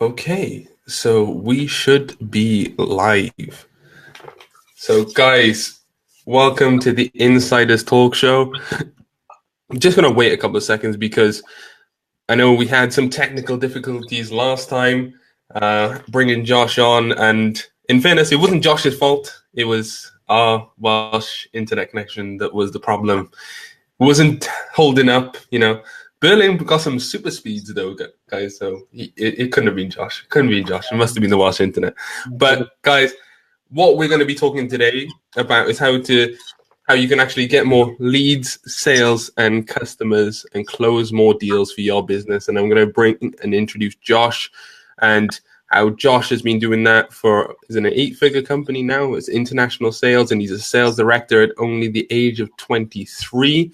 Okay, so we should be live. So, guys, welcome to the Insiders Talk Show. I'm just going to wait a couple of seconds because I know we had some technical difficulties last time bringing Josh on. And in fairness, it wasn't Josh's fault. It was our Welsh internet connection that was the problem. It wasn't holding up. Berlin got some super speeds though, guys. So it couldn't have been Josh. It couldn't have been Josh. It must have been the Welsh internet. But guys, what we're going to be talking today about is how you can actually get more leads, sales, and customers and close more deals for your business. And I'm going to bring and introduce Josh and how Josh has been doing that for is an 8-figure company now. It's international sales, and he's a sales director at only the age of 23.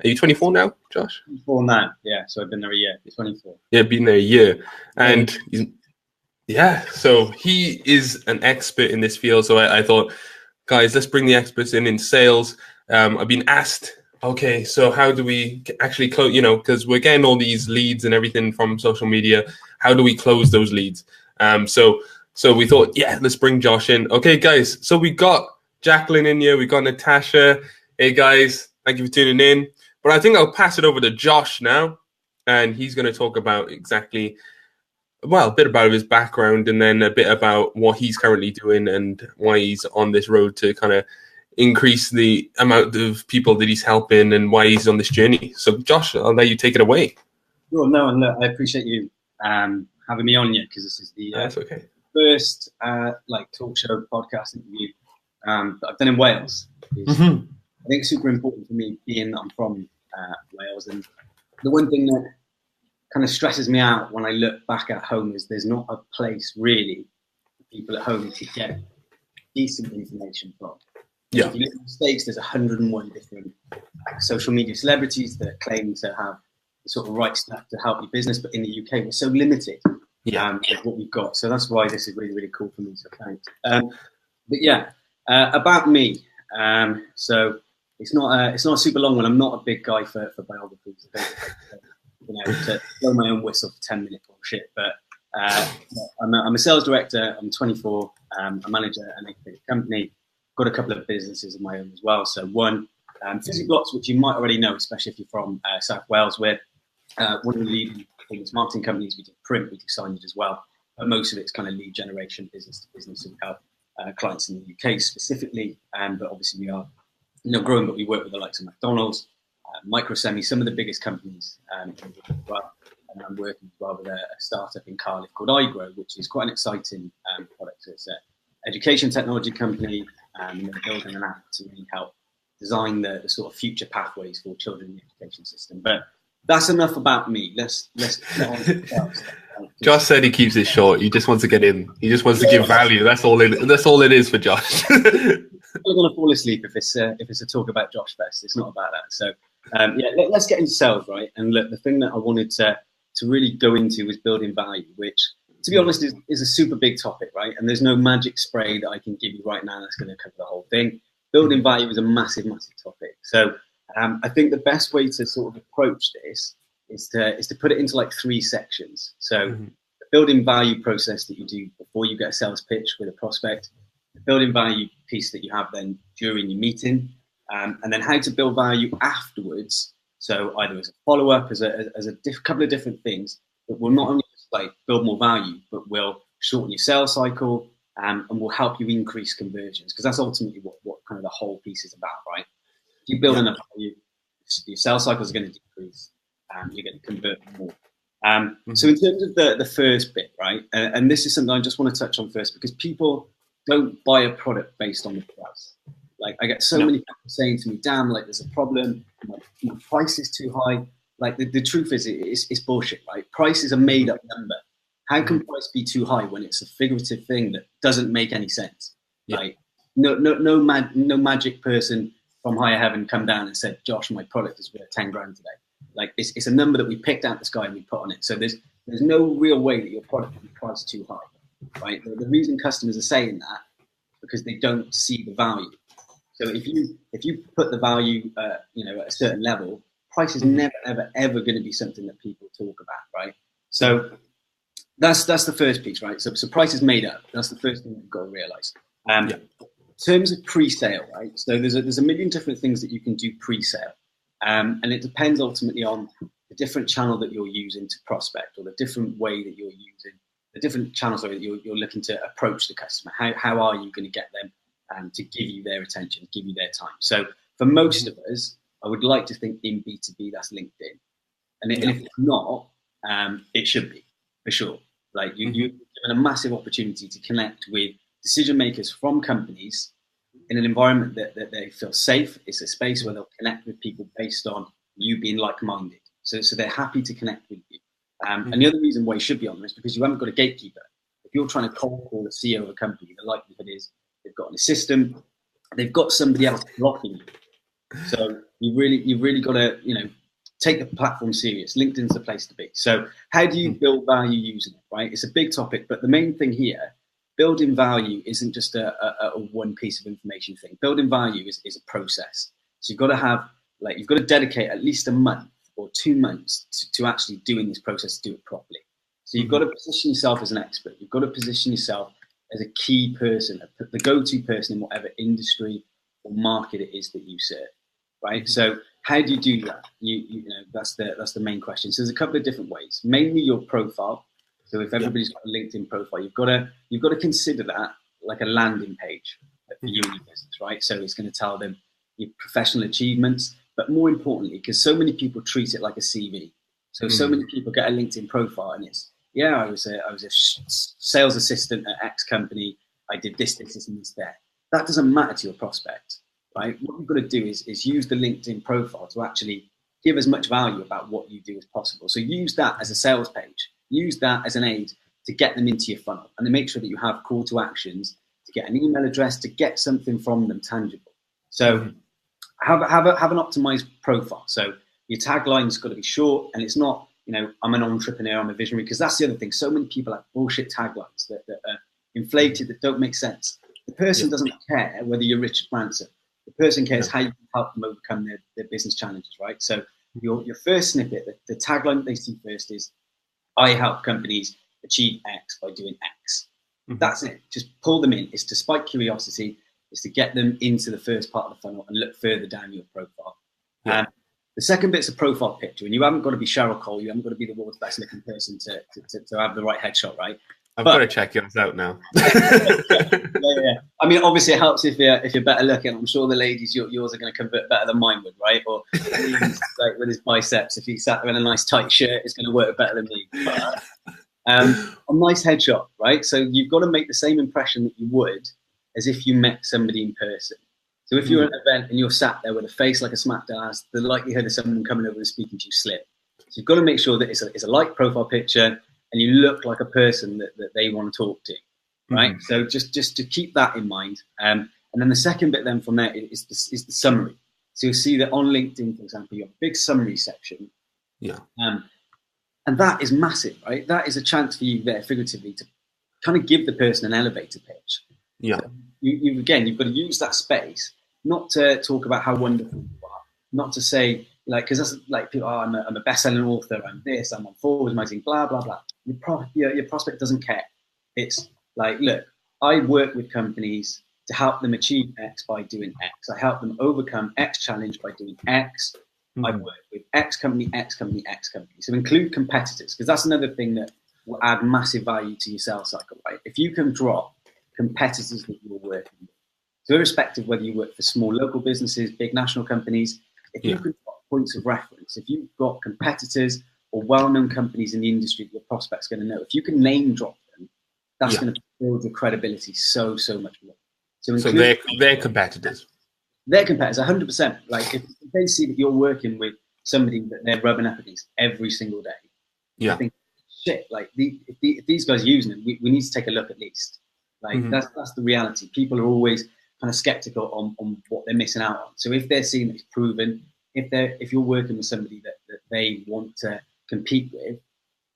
Are you 24 now, Josh? 24 now, yeah. So I've been there a year. It's 24. Yeah, been there a year. And so he is an expert in this field. So I thought, guys, let's bring the experts in sales. I've been asked, okay, so how do we actually close, because we're getting all these leads and everything from social media. How do we close those leads? So we thought, let's bring Josh in. Okay, guys, so we got Jacqueline in here. We got Natasha. Hey, guys, thank you for tuning in. But I think I'll pass it over to Josh now, and he's going to talk about a bit about his background and then a bit about what he's currently doing and why he's on this road to kind of increase the amount of people that he's helping and why he's on this journey. So, Josh, I'll let you take it away. Well, no, and I appreciate you having me on yet, because this is the That's okay. first talk show podcast interview that I've done in Wales. I think it's super important for me, being that I'm from Wales, and the one thing that kind of stresses me out when I look back at home is there's not a place really for people at home to get decent information from. Yeah. If you look at the States, there's 101 different social media celebrities that claim to have the sort of right stuff to help your business, but in the UK we're so limited with what we've got. So that's why this is really, really cool for me. So thanks. About me. So it's not a super long one. I'm not a big guy for biographies. To blow my own whistle for 10-minute bullshit. But I'm a sales director. I'm 24. I'm a manager at an 8-figure company. Got a couple of businesses of my own as well. So one, Physiblocks, which you might already know, especially if you're from South Wales. We're one of the leading marketing companies. We do print, we do signage as well. But most of it's kind of lead generation, business to business, and help clients in the UK specifically. But obviously we are growing, but we work with the likes of McDonald's, Microsemi, some of the biggest companies in the world as well. And I'm working as well with a startup in Cardiff called iGrow, which is quite an exciting product. So it's an education technology company, and they're building an app to really help design the sort of future pathways for children in the education system. But that's enough about me. Let's get on to the stuff. Josh said he keeps it short. He just wants to get in. He just wants to give value. That's all it is for Josh. I'm going to fall asleep if it's a talk about Josh Fest. It's not about that. So let's get into sales, right? And look, the thing that I wanted to really go into was building value, which, to be honest, is a super big topic, right? And there's no magic spray that I can give you right now that's going to cover the whole thing. Building value is a massive, massive topic. So I think the best way to sort of approach this is to put it into like 3 sections. So the building value process that you do before you get a sales pitch with a prospect, the building value piece that you have then during your meeting, and then how to build value afterwards. So either as a follow-up, as a couple of different things that will not only just like build more value, but will shorten your sales cycle and will help you increase conversions, because that's ultimately what kind of the whole piece is about, right? If you build enough value, your sales cycles are going to decrease, you're going to convert more. So in terms of the first bit, right, and this is something I just want to touch on first, because people don't buy a product based on the price. Like, I get so many people saying to me, damn, like, there's a problem, my price is too high. Like, the truth is, it's bullshit, right? Price is a made-up number. How can price be too high when it's a figurative thing that doesn't make any sense? Like, no magic person from higher heaven come down and said, Josh, my product is worth 10 grand today. Like, it's a number that we picked out the sky and we put on it. So there's no real way that your product can be priced too high, right? The reason customers are saying that is because they don't see the value. So if you put the value, at a certain level, price is never, ever, ever going to be something that people talk about, right? So That's the first piece, right? So price is made up. That's the first thing you've got to realize. In terms of pre-sale, right? So there's a million different things that you can do pre-sale, and it depends ultimately on the different channel that you're using to prospect, or the different way that you're using, the different channels that you're looking to approach the customer. How are you going to get them to give you their attention, give you their time? So for most of us, I would like to think in B2B that's LinkedIn, and if it's not, it should be for sure. Like you're given a massive opportunity to connect with decision makers from companies in an environment that they feel safe. It's a space where they'll connect with people based on you being like-minded. So they're happy to connect with you. And the other reason why you should be on them is because you haven't got a gatekeeper. If you're trying to cold call the CEO of a company, the likelihood is they've got an assistant, they've got somebody else blocking you. So you've really got to, take the platform serious. LinkedIn's the place to be. So how do you build value using it, right? It's a big topic, but the main thing here, building value isn't just a one piece of information thing. Building value is a process. So you've got to dedicate at least a month or 2 months to actually doing this process, to do it properly. So you've got to position yourself as an expert. You've got to position yourself as a key person, the go-to person in whatever industry or market it is that you serve, right? So how do you do that? That's the main question. So there's a couple of different ways. Mainly your profile. So if everybody's got a LinkedIn profile, you've got to consider that like a landing page for you and your business, right? So it's going to tell them your professional achievements, but more importantly, because so many people treat it like a CV. So many people get a LinkedIn profile and it's, I was a sales assistant at X company. I did this, and this there. That doesn't matter to your prospect, right? What you've got to do is use the LinkedIn profile to actually give as much value about what you do as possible. So use that as a sales page. Use that as an aid to get them into your funnel, and then make sure that you have call to actions to get an email address, to get something from them tangible. So have an optimized profile. So your tagline's got to be short, and it's not, I'm an entrepreneur, I'm a visionary, because that's the other thing. So many people have bullshit taglines that are inflated, that don't make sense. The person doesn't care whether you're Richard Branson. The person cares how you can help them overcome their business challenges, right? So your first snippet, the tagline that they see first is, I help companies achieve X by doing X. That's it. Just pull them in. It's to spike curiosity. It's to get them into the first part of the funnel and look further down your profile. The second bit's a profile picture, and you haven't got to be Cheryl Cole. You haven't got to be the world's best looking person to have the right headshot, right? I've got to check yours out now. Yeah. I mean, obviously, it helps if you're better looking. I'm sure the ladies, yours are going to convert better than mine would, right? Or like with his biceps, if he sat there in a nice tight shirt, it's going to work better than me. But, a nice headshot, right? So you've got to make the same impression that you would as if you met somebody in person. So if you're at an event and you're sat there with a face like a smacked ass, the likelihood of someone coming over and speaking to you slim. So you've got to make sure that it's a light profile picture, and you look like a person that they want to talk to, right? So just to keep that in mind. And then the second bit then from there is the summary. So you'll see that on LinkedIn, for example, you have a big summary section. And that is massive, right? That is a chance for you there, figuratively, to kind of give the person an elevator pitch. So you've got to use that space, not to talk about how wonderful you are, not to say, because that's like people, I'm a best-selling author, I'm this, I'm on Forbes magazine, blah, blah, blah. Your prospect doesn't care. It's like, look, I work with companies to help them achieve X by doing X. I help them overcome X challenge by doing X. I work with X company, X company, X company. So include competitors, because that's another thing that will add massive value to your sales cycle, right? If you can drop competitors that you're working with, so irrespective of whether you work for small local businesses, big national companies, if you can drop points of reference, if you've got competitors or well-known companies in the industry that your prospect's going to know, if you can name drop them, that's going to build your credibility so much more. So they're competitors. They're competitors, 100%. Like if they see that you're working with somebody that they're rubbing up against every single day, I think, shit, like if these guys are using them, we need to take a look at least. Like that's the reality. People are always kind of skeptical on what they're missing out on. So if they're seeing that it's proven, if you're working with somebody that they want to compete with,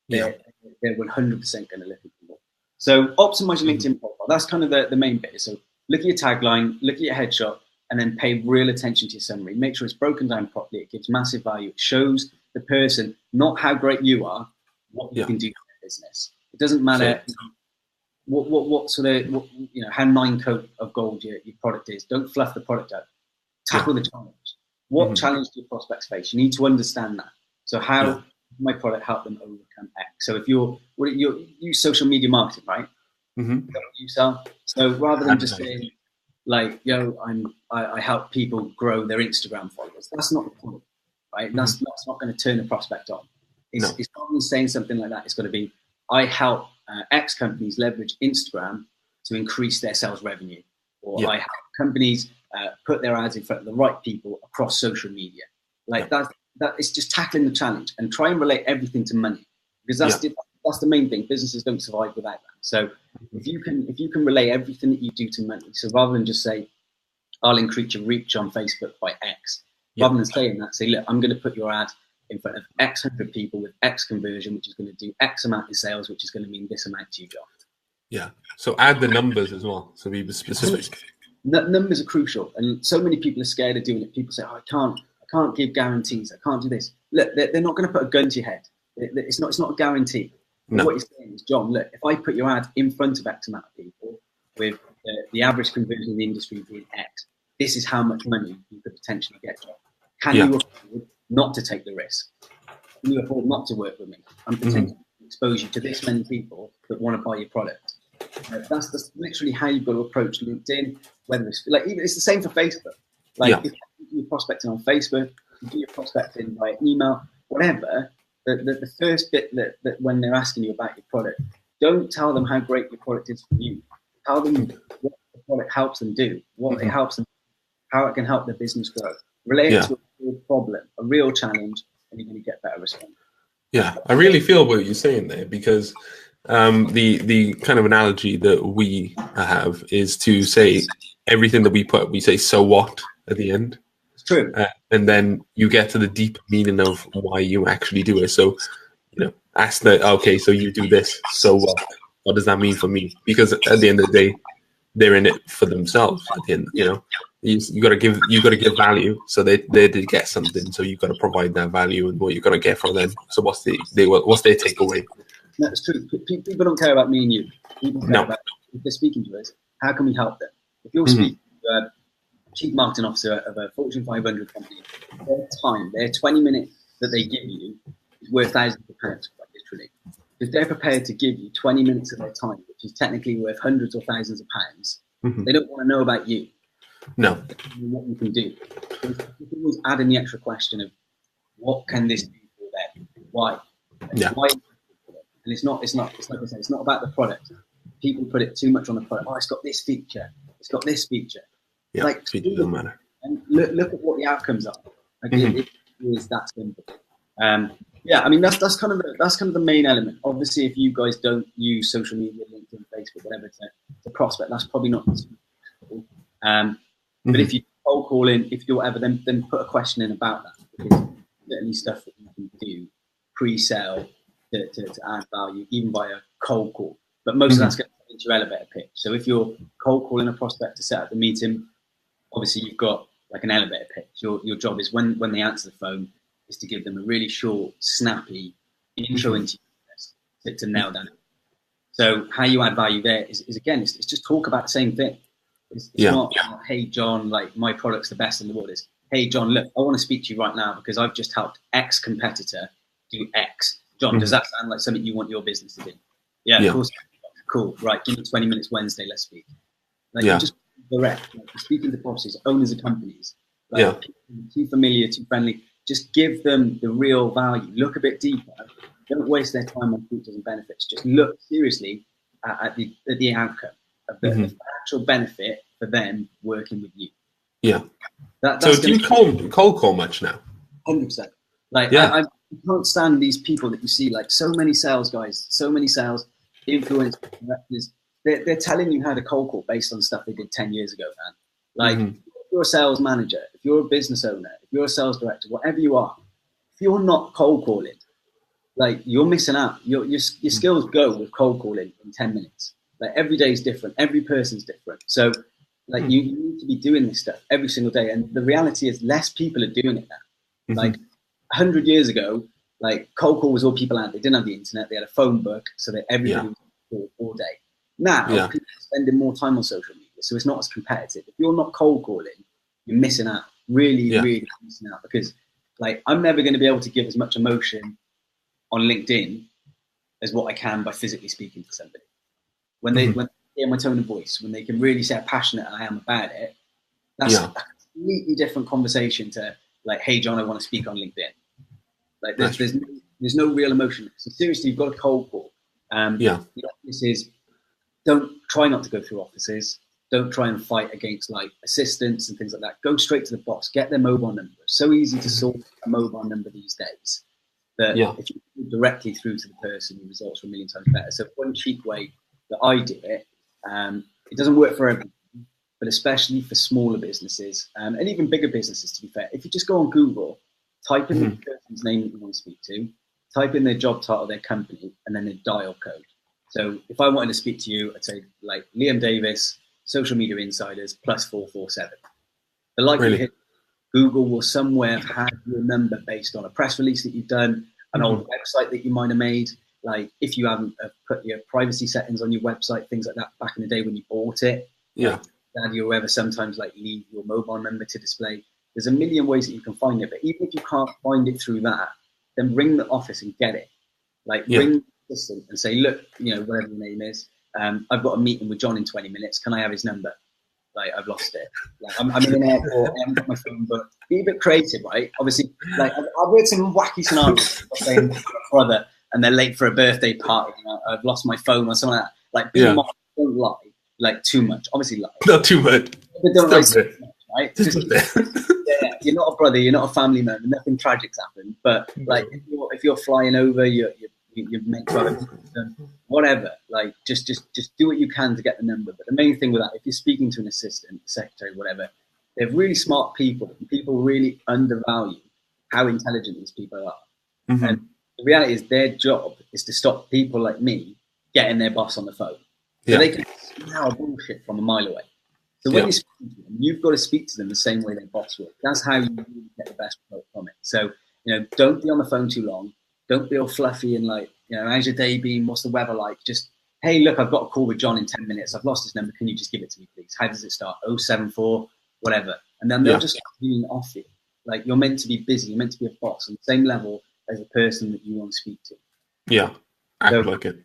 they're 100% going to look at you more. So optimize your LinkedIn profile. That's kind of the main bit. So look at your tagline, look at your headshot, and then pay real attention to your summary. Make sure it's broken down properly. It gives massive value. It shows the person not how great you are, what you can do for their business. It doesn't matter what sort of how 9 coat of gold your product is. Don't fluff the product out. Tackle the challenge. What challenge do your prospects face? You need to understand that. So how my product help them overcome X? So if you use social media marketing, right? You sell. So rather than just saying like, I help people grow their Instagram followers. That's not the point, right? That's not going to turn a prospect on. It's not even saying something like that. It's going to be, I help X companies leverage Instagram to increase their sales revenue, or I help companies put their ads in front of the right people across social media. Like that it's just tackling the challenge and try and relate everything to money, because that's the main thing. Businesses don't survive without that. So if you can relate everything that you do to money, so rather than just say, I'll increase your reach on Facebook by X, rather than saying that, say, look, I'm going to put your ad in front of X hundred people with X conversion, which is going to do X amount in sales, which is going to mean this amount to you, John. Yeah. So add the numbers as well. So be specific. Numbers are crucial, and so many people are scared of doing it. People say, "Oh, I can't give guarantees. I can't do this." Look, they're not going to put a gun to your head. It's not a guarantee. No. What you're saying is, John, look, if I put your ad in front of X amount of people with the average conversion in the industry being X, this is how much money you could potentially get, John. Can you afford not to take the risk? Can you afford not to work with me? I'm potentially expose you to this many people that want to buy your product. That's literally how you've got to approach LinkedIn. Whether it's like, even it's the same for Facebook. Like if you're prospecting on Facebook, you do your prospecting by email, whatever. The first bit that when they're asking you about your product, don't tell them how great your product is for you. Tell them what the product helps them do, what it helps them, how it can help their business grow. Relate it to a real problem, a real challenge, and you're going to get better response. Yeah, I really feel what you're saying there, because the kind of analogy that we have is to say everything that we say, so what at the end. It's true. And then you get to the deep meaning of why you actually do it. So, ask that, okay, so you do this, so what? What does that mean for me? Because at the end of the day, they're in it for themselves. At the end, you got to give value, so they get something. So you got to provide that value and what you're going to get from them. So what's their takeaway? No, it's true. People don't care about me and you. People care about, if they're speaking to us, how can we help them? If you're speaking to a chief marketing officer of a Fortune 500 company, their time, their 20 minutes that they give you is worth thousands of pounds, quite literally. If they're prepared to give you 20 minutes of their time, which is technically worth hundreds or thousands of pounds, they don't want to know about you. No. What you can do. You can always add in the extra question of, what can this do for them? Why? Why? And it's like I said, it's not about the product. People put it too much on the product. Oh, it's got this feature. It's got this feature. Yeah, like, feature doesn't matter. And look at what the outcomes are. Like it is that simple. I mean that's kind of the main element. Obviously, if you guys don't use social media, LinkedIn, Facebook, whatever, to prospect, that's probably not useful. But if you cold call in, if you're ever, then put a question in about that, because certainly stuff that you can do pre-sale to add value, even by a cold call. But most of that's going to into your elevator pitch. So if you're cold calling a prospect to set up the meeting, obviously you've got like an elevator pitch. Your job is when they answer the phone is to give them a really short, snappy intro into your business to nail down. So how you add value there is again, it's just talk about the same thing. It's not, hey, John, like my product's the best in the world. It's, hey, John, look, I want to speak to you right now because I've just helped X competitor do X. John, does that sound like something you want your business to do? Yeah, of course. Cool. Right. Give me 20 minutes Wednesday. Let's speak. Like, just direct. Like, speaking to bosses, owners of companies. Like, too familiar, too friendly. Just give them the real value. Look a bit deeper. Don't waste their time on features and benefits. Just look seriously at the outcome of the actual benefit for them working with you. Yeah. So do you cold call much now? 100%. Like I can't stand these people that you see, like so many sales guys, so many sales influence directors. They're telling you how to cold call based on stuff they did 10 years ago, man. Like if you're a sales manager, if you're a business owner, if you're a sales director, whatever you are, if you're not cold calling, like you're missing out. Your skills go with cold calling in 10 minutes. Like every day is different. Every person's different. So like you need to be doing this stuff every single day. And the reality is less people are doing it now. Like 100 years ago, Like cold call was all people had. They didn't have the internet. They had a phone book, so that everybody was called all day. Now people are spending more time on social media, so it's not as competitive. If you're not cold calling, you're missing out. Really missing out, because like I'm never going to be able to give as much emotion on LinkedIn as what I can by physically speaking to somebody. When they hear my tone of voice, when they can really say how passionate I am about it, that's a completely different conversation to like, hey John, I want to speak on LinkedIn. Like there's no real emotion. So seriously, you've got a cold call. The offices, don't try not to go through offices. Don't try and fight against like assistants and things like that. Go straight to the boss. Get their mobile number. It's so easy to sort a mobile number these days that if you go directly through to the person, the results are a million times better. So one cheap way that I do it, it doesn't work for everyone, but especially for smaller businesses and even bigger businesses, to be fair. If you just go on Google, type in the person's name that you want to speak to, type in their job title, their company, and then their dial code. So if I wanted to speak to you, I'd say like Liam Davis, Social Media Insiders, +447. The likelihood Google will somewhere have your number based on a press release that you've done, an old website that you might have made. Like if you haven't put your privacy settings on your website, things like that back in the day when you bought it. Like, Daddy or whoever sometimes like leave your mobile number to display. There's a million ways that you can find it, but even if you can't find it through that, then ring the office and get it. Like ring the assistant and say, look, you know, whatever your name is, I've got a meeting with John in 20 minutes. Can I have his number? Like I've lost it. Like, I'm in an airport. I haven't got my phone, but be a bit creative, right? Obviously, like I've heard some wacky scenarios. Saying brother, and they're late for a birthday party. And I've lost my phone or something like that. Like be modest, don't lie, like too much. Obviously, lie. Not too much. But don't lie too much, right? Just, you're not a brother. You're not a family member. Nothing tragic's happened. But like if you're flying over, you're meant to have whatever. Like just do what you can to get the number. But the main thing with that, if you're speaking to an assistant, secretary, whatever, they're really smart people. And people really undervalue how intelligent these people are. And the reality is their job is to stop people like me getting their boss on the phone. So they can smell bullshit from a mile away. So when you're speaking to them, you've got to speak to them the same way their boss would. That's how you really get the best result from it. So, you know, don't be on the phone too long. Don't be all fluffy and like, you know, how's your day been? What's the weather like? Just, hey, look, I've got a call with John in 10 minutes. I've lost his number. Can you just give it to me, please? How does it start? 074, whatever. And then they'll just lean off you. Like you're meant to be busy. You're meant to be a boss on the same level as the person that you want to speak to. Yeah, act like it.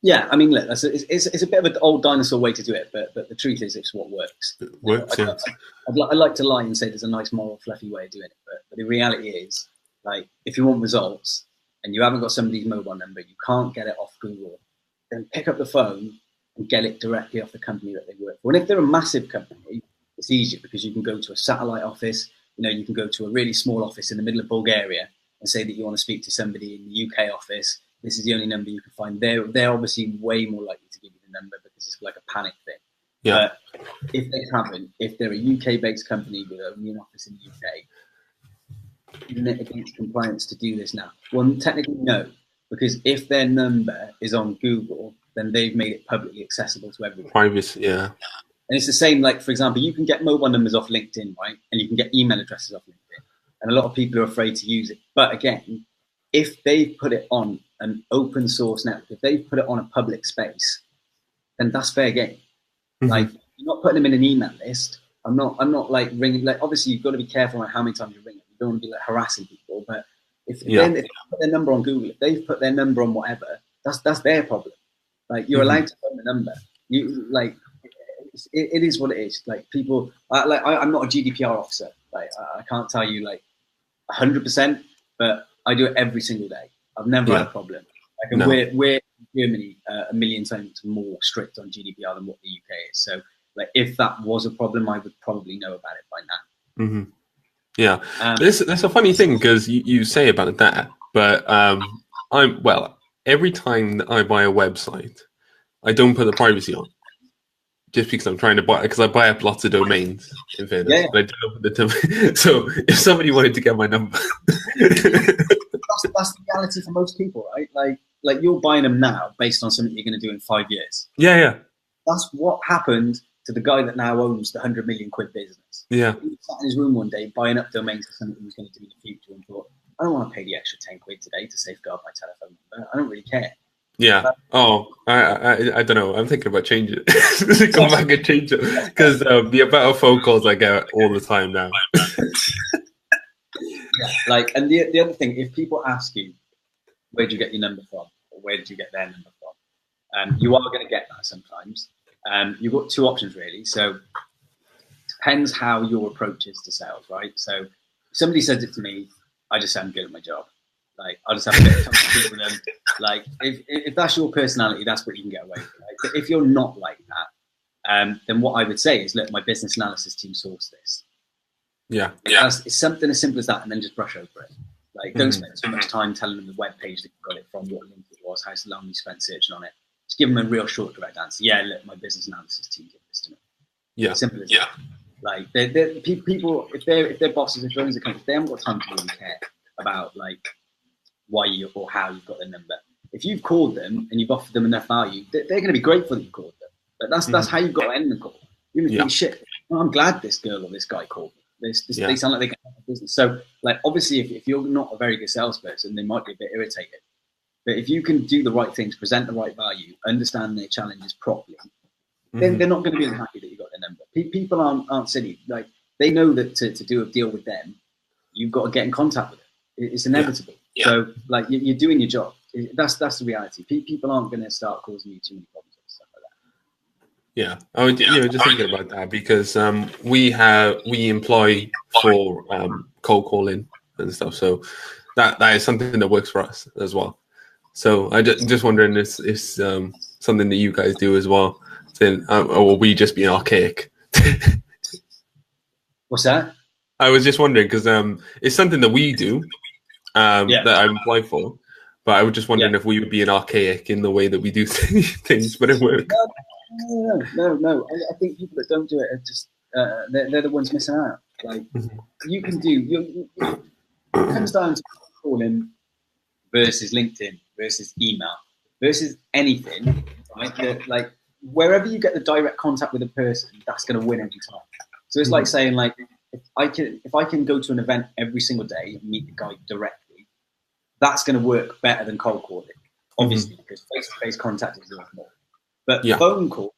Yeah, I mean, look, it's a bit of an old dinosaur way to do it, but the truth is it's what works. It works, I'd like to lie and say there's a nice moral fluffy way of doing it, but the reality is, like, if you want results and you haven't got somebody's mobile number, you can't get it off Google, then pick up the phone and get it directly off the company that they work for. And if they're a massive company, it's easier because you can go to a satellite office, you know, you can go to a really small office in the middle of Bulgaria and say that you want to speak to somebody in the UK office. This is the only number you can find. They're obviously way more likely to give you the number because it's like a panic thing. Yeah. But if they haven't, if they're a UK-based company with only an office in the UK, isn't it against compliance to do this now? Well, technically no, because if their number is on Google, then they've made it publicly accessible to everyone. Privacy, yeah. And it's the same, like, for example, you can get mobile numbers off LinkedIn, right? And you can get email addresses off LinkedIn. And a lot of people are afraid to use it. But again, if they put it on an open source network, if they put it on a public space, then that's fair game. Like, you're not putting them in an email list. I'm not like ringing. Like, obviously, you've got to be careful on how many times you ring them. You don't want to be like harassing people. But if they put their number on Google, if they've put their number on whatever, that's their problem. Like, you're allowed to phone the number. You like, it is what it is. Like, people, I'm not a GDPR officer. Like, I can't tell you like 100%, but I do it every single day. I've never had a problem. Like, and we're in Germany a million times more strict on GDPR than what the UK is. So, like, if that was a problem, I would probably know about it by now. Yeah, that's a funny thing because you say about that, but every time that I buy a website, I don't put the privacy on. Just because I'm trying to buy, because I buy up lots of domains in fairness. But I don't know the domain. So if somebody wanted to get my number, that's the reality for most people, right? Like you're buying them now based on something you're going to do in 5 years. Yeah. That's what happened to the guy that now owns the 100 million quid business. Yeah, He sat in his room one day buying up domains for something he was going to do in the future and thought, I don't want to pay the extra 10 quid today to safeguard my telephone number. I don't really care. Yeah. I don't know. I'm thinking about changing it. Come back and change it because the amount of phone calls I get all the time now. Yeah. Like, and the other thing, if people ask you, where do you get your number from, or where did you get their number from, you are going to get that sometimes. You've got two options really. So depends how your approach is to sales, right? So if somebody says it to me, I just say I'm good at my job. Like, I'll just have a bit of time with them. Like, if that's your personality, that's what you can get away with. Right? But if you're not like that, then what I would say is, look, my business analysis team sourced this. Yeah. It's something as simple as that, and then just brush over it. Like, don't spend too much time telling them the web page that you got it from, what link it was, how long you spent searching on it. Just give them a real short, direct answer. Yeah, look, my business analysis team gave this to me. Yeah. Simple as that. Like, people, if they're bosses, if they're owners of companies, they haven't got time to really care about like why you or how you've got their number. If you've called them and you've offered them enough value, they're going to be grateful that you called them. But that's how you've got to end the call. You think, shit, well, I'm glad this girl or this guy called me. They sound like they can have a business. So, like, obviously, if you're not a very good salesperson, they might be a bit irritated. But if you can do the right things, present the right value, understand their challenges properly, then they're not going to be unhappy that you got their number. People aren't silly. Like, they know that to do a deal with them, you've got to get in contact with them. It's inevitable. Yeah. So, like, you're doing your job. That's the reality. People aren't going to start causing you too many problems and stuff like that. Yeah, I would, just thinking about that because we employ for cold calling and stuff. So that is something that works for us as well. So I just wondering if it's something that you guys do as well. Then, or will we just be archaic? What's that? I was just wondering because it's something that we do that I employ for, but I was just wondering if we would be an archaic in the way that we do things, but it works. No. I think people that don't do it are just they're the ones missing out. Like, you can do. It comes down to calling versus LinkedIn versus email versus anything, right? Like, wherever you get the direct contact with a person, that's going to win every time. So it's like saying, like, if I can go to an event every single day and meet the guy directly, that's going to work better than cold calling, obviously, because face-to-face contact is worth more. But phone call,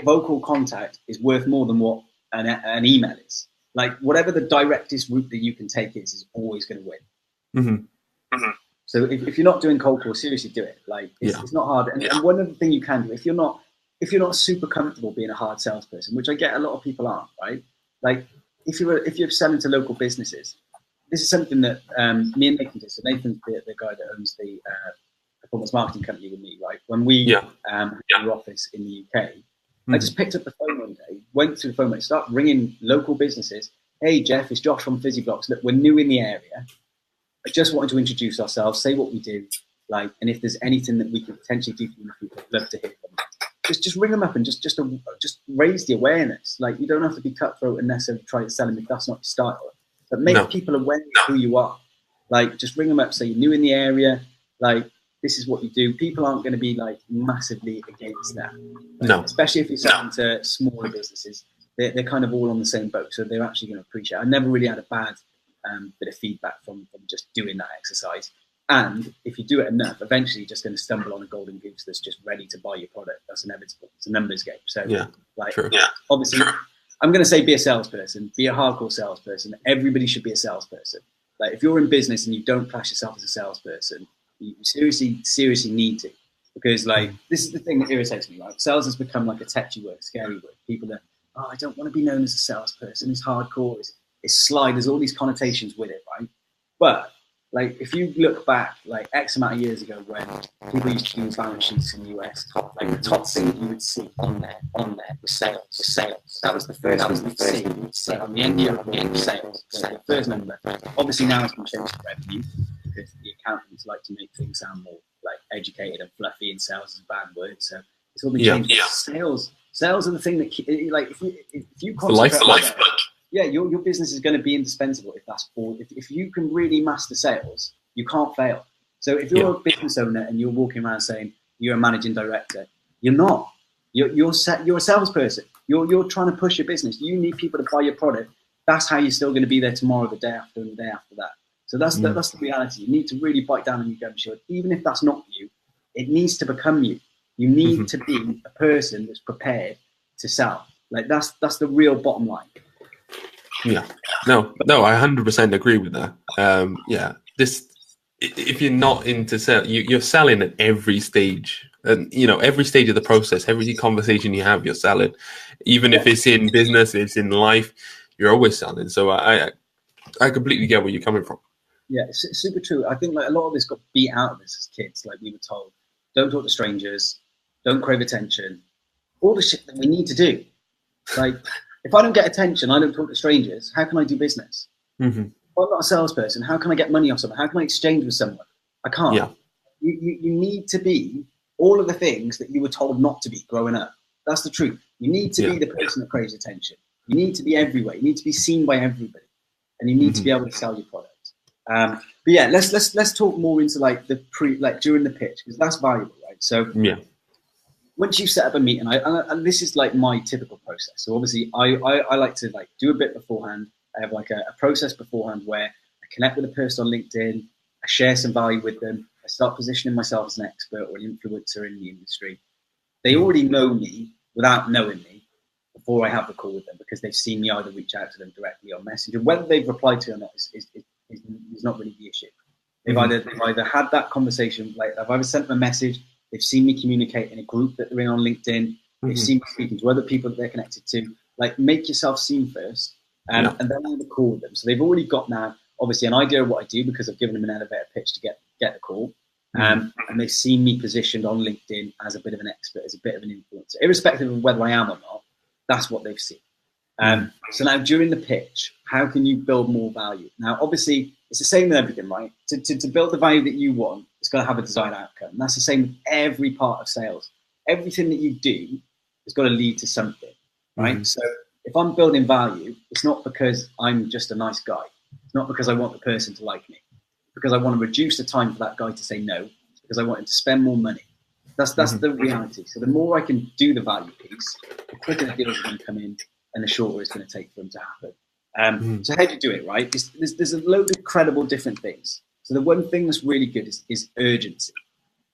vocal contact is worth more than what an email is. Like, whatever the directest route that you can take is always going to win. So if you're not doing cold call, seriously do it. Like, it's not hard. And one other thing you can do, if you're not super comfortable being a hard salesperson, which I get a lot of people aren't, right? Like, if you're selling to local businesses, this is something that me and Nathan did. So Nathan's the guy that owns the performance marketing company with me, right? When we had our office in the UK, I just picked up the phone one day, went to the phone, and started ringing local businesses. Hey, Jeff, it's Josh from Fizzy Blocks. Look, we're new in the area. I just wanted to introduce ourselves, say what we do, like, and if there's anything that we could potentially do for you in the future, I'd love to hear from you. Just ring them up and just raise the awareness. Like, you don't have to be cutthroat and necessarily try to sell them if that's not your style. But make people aware of who you are. Like, just ring them up, say you're new in the area, like, this is what you do. People aren't going to be, like, massively against that. Like, especially if you're selling to smaller businesses. They're kind of all on the same boat, so they're actually going to appreciate it. I never really had a bad bit of feedback from just doing that exercise. And if you do it enough, eventually you're just going to stumble on a golden goose that's just ready to buy your product. That's inevitable. It's a numbers game. So, obviously, I'm going to say be a salesperson, be a hardcore salesperson. Everybody should be a salesperson. Like, if you're in business and you don't class yourself as a salesperson, you seriously need to. Because, like, this is the thing that irritates me, right? Sales has become like a tetchy word, scary word. People are, I don't want to be known as a salesperson. It's hardcore. It's sly. There's all these connotations with it, right? But, like, if you look back, like, X amount of years ago when people used to do balance sheets in the US, like, the top thing you would see on there was sales. That was the first thing you would see on the end of sales. So the first number. Obviously now it's been changed to revenue because the accountants like to make things sound more, like, educated and fluffy, and sales is a bad word. So it's all been changed. Sales are the thing that, like, if you concentrate on that, your business is going to be indispensable if that's all. If you can really master sales, you can't fail. So if you're a business owner and you're walking around saying you're a managing director, you're not. You're a salesperson. You're trying to push your business. You need people to buy your product. That's how you're still going to be there tomorrow, the day after, and the day after that. So that's that's the reality. You need to really bite down on your gum shield. Even if that's not you, it needs to become you. You need to be a person that's prepared to sell. Like that's the real bottom line. Yeah. No, I 100% agree with that. Yeah. If you're not into sell, you're selling at every stage, and every stage of the process, every conversation you have, you're selling. Even if it's in business, it's in life, you're always selling. So I completely get where you're coming from. Yeah, it's super true. I think like a lot of this got beat out of us as kids. Like we were told, don't talk to strangers, don't crave attention, all the shit that we need to do. Like if I don't get attention, I don't talk to strangers. How can I do business? If I'm not a salesperson, how can I get money off someone? How can I exchange with someone? I can't. Yeah. You need to be all of the things that you were told not to be growing up. That's the truth. You need to be the person that craves attention. You need to be everywhere. You need to be seen by everybody, and you need to be able to sell your product. But yeah, let's talk more into like during the pitch, because that's valuable, right? So yeah. Once you set up a meeting, and this is like my typical process. So obviously, I like to like do a bit beforehand. I have like a process beforehand where I connect with a person on LinkedIn. I share some value with them. I start positioning myself as an expert or an influencer in the industry. They already know me without knowing me before I have the call with them, because they've seen me either reach out to them directly on Messenger. Whether they've replied to or not is not really the issue. They've either had that conversation, like I've either sent them a message. They've seen me communicate in a group that they're in on LinkedIn. They've seen me speaking to other people that they're connected to. Like, make yourself seen first, and then I have a call with them. So they've already got now, obviously, an idea of what I do, because I've given them an elevator pitch to get the call. And they've seen me positioned on LinkedIn as a bit of an expert, as a bit of an influencer, irrespective of whether I am or not. That's what they've seen. So now during the pitch, how can you build more value? Now, obviously, it's the same with everything, right? To build the value that you want, it's got to have a desired outcome. And that's the same with every part of sales. Everything that you do has got to lead to something, right? So if I'm building value, it's not because I'm just a nice guy. It's not because I want the person to like me. It's because I want to reduce the time for that guy to say no. It's because I want him to spend more money. That's the reality. So the more I can do the value piece, the quicker the deals are going to come in, and the shorter it's going to take for them to happen. So how do you do it, right? There's a load of credible different things. So the one thing that's really good is urgency,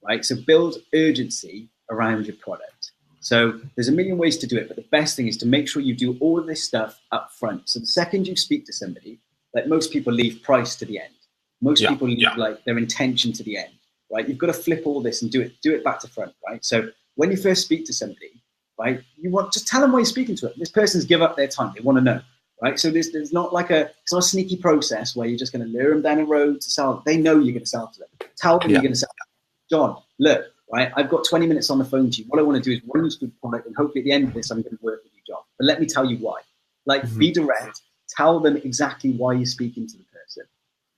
right? So build urgency around your product. So there's a million ways to do it, but the best thing is to make sure you do all of this stuff up front. So the second you speak to somebody, like most people leave price to the end. Most people leave like their intention to the end, right? You've got to flip all this and do it back to front, right? So when you first speak to somebody, right, just tell them why you're speaking to them. This person's give up their time. They want to know. Right, so there's not like it's not a sneaky process where you're just going to lure them down a road to sell. They know you're going to sell to them. Tell them you're going to sell. John, look, right, I've got 20 minutes on the phone to you. What I want to do is run you through the product, and hopefully at the end of this, I'm going to work with you, John. But let me tell you why. Like, be direct. Tell them exactly why you're speaking to the person,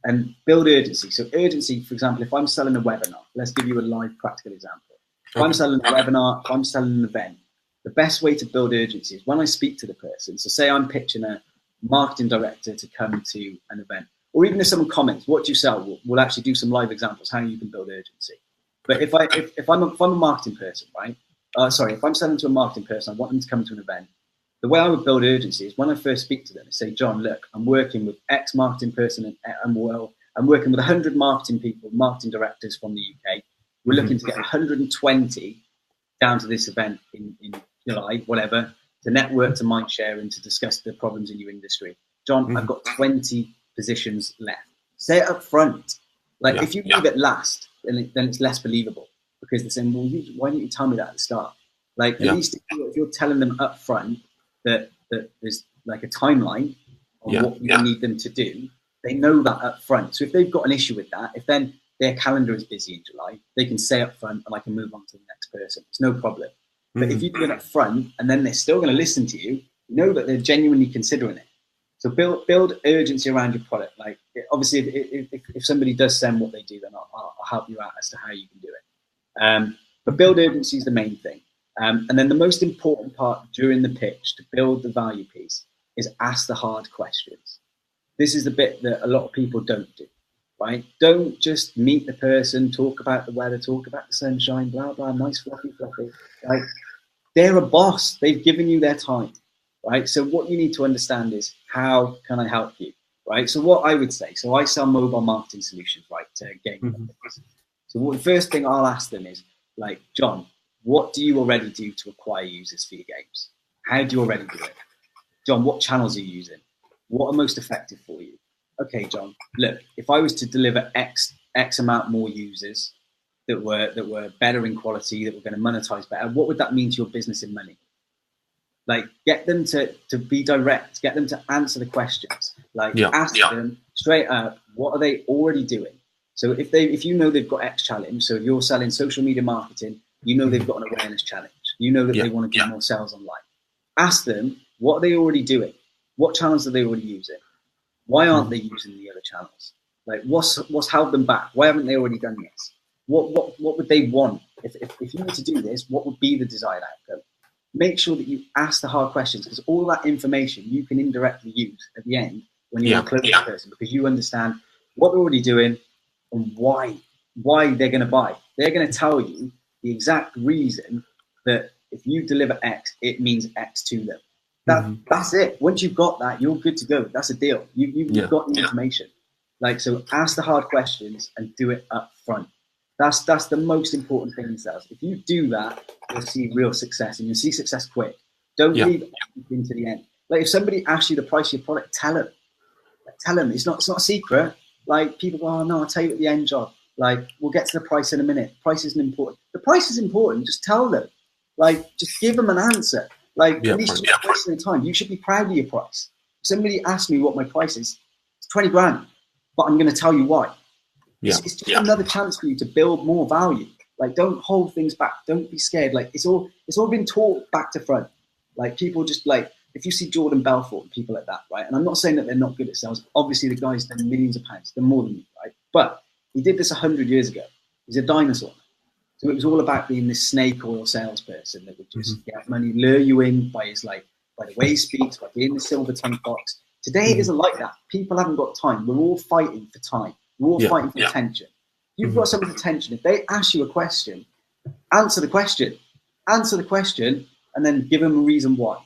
and build urgency. So urgency, for example, if I'm selling a webinar, let's give you a live practical example. If I'm selling a webinar, if I'm selling an event, the best way to build urgency is when I speak to the person. So say I'm pitching a marketing director to come to an event, or even if someone comments, what do you sell? We'll actually do some live examples how you can build urgency. But if I'm a marketing person, right? If I'm selling to a marketing person, I want them to come to an event. The way I would build urgency is when I first speak to them, I say, John, look, I'm working with X marketing person, and I'm working with 100 marketing people, marketing directors from the UK. We're looking to get 120 down to this event in July, whatever, to network, to mind share, and to discuss the problems in your industry. John, I've got 20 positions left. Say it up front. Like, if you leave it last, then it's less believable, because they're saying, well, why didn't you tell me that at the start? Like, at least if you're telling them up front that there's like a timeline on what you need them to do, they know that up front. So if they've got an issue with that, if then their calendar is busy in July, they can say up front, and I can move on to the next person. It's no problem. But if you do it up front and then they're still going to listen to you, you know that they're genuinely considering it. So build urgency around your product. Like, obviously, if somebody does send what they do, then I'll help you out as to how you can do it. But build urgency is the main thing. And then the most important part during the pitch to build the value piece is ask the hard questions. This is the bit that a lot of people don't do, right? Don't just meet the person, talk about the weather, talk about the sunshine, blah, blah, nice, fluffy. Like, they're a boss. They've given you their time, right? So what you need to understand is, how can I help you? right? So what I would say, so I sell mobile marketing solutions, right, to gaming companies. So the first thing I'll ask them is, like, John, what do you already do to acquire users for your games? How do you already do it? John, what channels are you using? What are most effective for you? Okay, John, look, if I was to deliver X amount more users that were better in quality, that were going to monetize better, what would that mean to your business in money? Like, get them to be direct, get them to answer the questions. Like, ask them straight up, what are they already doing? So if you know they've got X challenge, so if you're selling social media marketing, you know they've got an awareness challenge. You know that they want to get more sales online. Ask them, what are they already doing? What channels are they already using? Why aren't they using the other channels? Like, what's held them back? Why haven't they already done this? What would they want? If you were to do this, what would be the desired outcome? Make sure that you ask the hard questions, because all that information you can indirectly use at the end when you're a close person, because you understand what they're already doing and why they're going to buy. They're going to tell you the exact reason that if you deliver X, it means X to them. That's it. Once you've got that, you're good to go. That's a deal. You've got the information. Like, so ask the hard questions and do it up front. That's the most important thing in sales. If you do that, you'll see real success, and you'll see success quick. Don't leave anything to the end. Like, if somebody asks you the price of your product, tell them. Like, tell them. It's not a secret. Like, people go, oh no, I'll tell you at the end, job. Like, we'll get to the price in a minute. Price isn't important. The price is important. Just tell them. Like, just give them an answer. Like, at least you're wasting time. You should be proud of your price. If somebody asks me what my price is, it's 20 grand, but I'm going to tell you why. It's just another chance for you to build more value. Like, don't hold things back. Don't be scared. Like, it's all been taught back to front. Like, people just, like, if you see Jordan Belfort and people like that, right? And I'm not saying that they're not good at sales. Obviously, the guy's done millions of pounds. They're more than you, right? But he did this 100 years ago. He's a dinosaur. So it was all about being this snake oil salesperson that would just get money, lure you in by the way he speaks, by being the silver tongue fox. Today it isn't like that. People haven't got time. We're all fighting for time. We're all fighting for attention. You've got somebody's attention. If they ask you a question, answer the question. Answer the question, and then give them a reason why.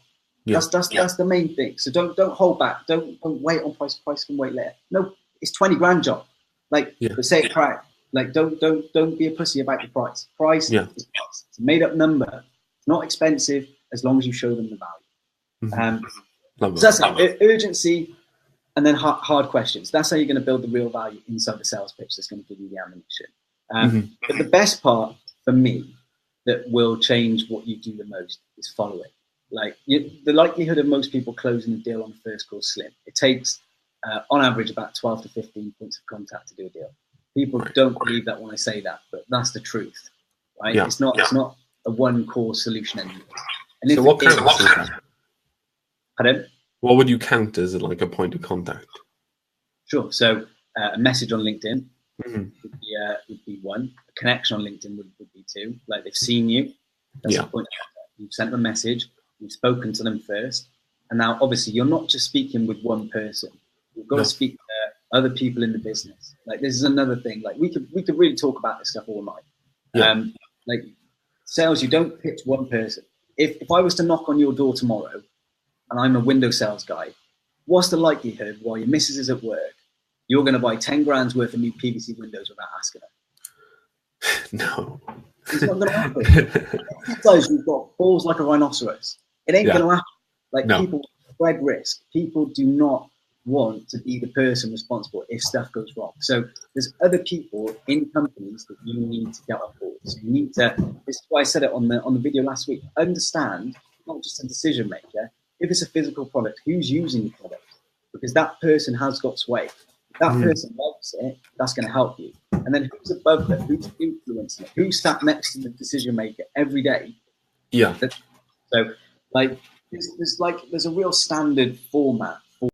That's the main thing. So don't hold back. Don't wait on price. Price can wait later. No, it's 20 grand job. Like, but say it proud. Like, don't be a pussy about the price. Price is price. It's a made up number. It's not expensive as long as you show them the value. So that's it. Urgency, and then hard questions. That's how you're going to build the real value inside the sales pitch that's going to give you the ammunition. But the best part for me that will change what you do the most is following. Like, the likelihood of most people closing a deal on the first call is slim. It takes, on average, about 12 to 15 points of contact to do a deal. People don't believe that when I say that, but that's the truth, right? It's not a one core solution anymore. And so what kind of solution? Pardon? What would you count as like a point of contact? Sure. So a message on LinkedIn would be one. A connection on LinkedIn would be two. Like, they've seen you. That's a point of contact. You've sent them a message. You've spoken to them first. And now, obviously, you're not just speaking with one person. You've got to speak to other people in the business. Like, this is another thing. Like, we could really talk about this stuff all night. Like, sales, you don't pitch one person. If I was to knock on your door tomorrow and I'm a window sales guy, what's the likelihood while your missus is at work, you're going to buy 10 grand's worth of new PVC windows without asking her? No. It's not going to happen. Guys, you've got balls like a rhinoceros. It ain't going to happen. Like, people spread risk. People do not want to be the person responsible if stuff goes wrong. So there's other people in companies that you need to get on board. So you need to, this is why I said it on the video last week, understand, not just a decision maker, if it's a physical product, who's using the product? Because that person has got sway. If that person likes it, that's going to help you. And then who's above them? Who's influencing it? Who's sat next to the decision maker every day? Yeah. So, like, there's a real standard format